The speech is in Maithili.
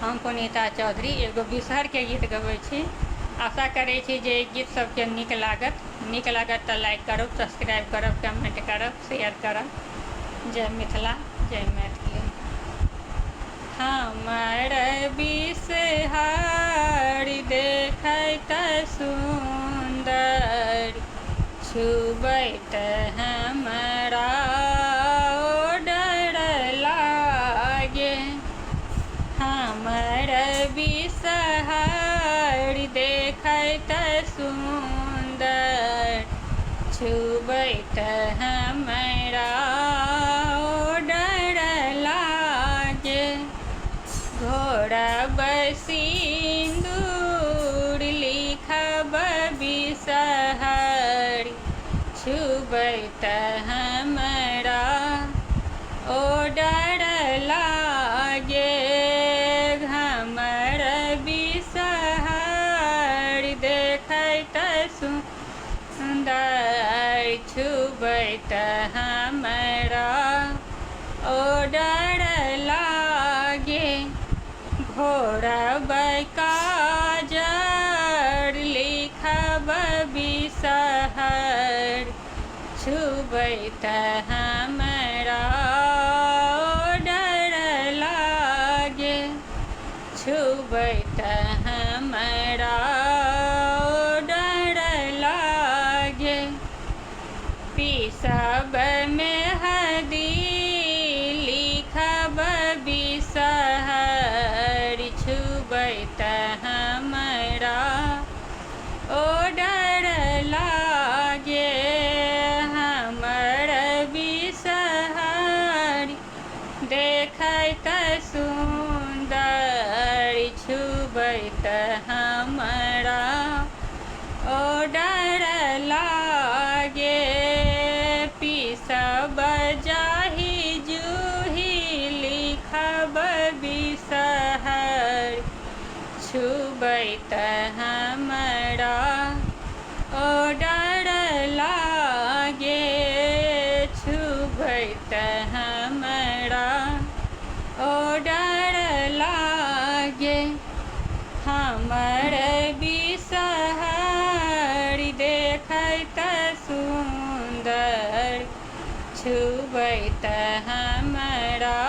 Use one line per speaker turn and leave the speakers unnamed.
हम पुनीता चौधरी एगो बिसहर के गीत गबै छी। आशा करै छी जे गीत सबके नीक लागत तऽ लाइक करब, सब्सक्राइब करब, कमेंट करब, शेयर करब। जय मिथिला, जय मैथिली। हमर बिसहर देखैत सुन्दर, छुबैत हमरा डर लागे। हमर बिसहर देखैत सुन्दर, छुबैत हमरा डर लागे। घोरब सिन्दूर लिखब बिसहर, छुबैत हमरा ओ डर लागे। हमर बिसहर देखैत सुन्दर, छुबैत हमरा ओ डर लागे। घोरब काजर लिखब बिसहर, छुबैत हमरा डर लागे। छुबैत हमरा डर लागे। पीसब मेहदी लिखब बिसहर, छुबैत हमरा ओ डर लागे। हमर बिसहर देखैत सुन्दर, छुबैत हमरा ओ डर लागे। पीसब जाहि जूही लिखब बिसहर, छुबैत हमरा ओ डर लागे। छुबैत हमरा ओ डर लागे। हमर बिसहर देखैत सुन्दर, छुबैत हमरा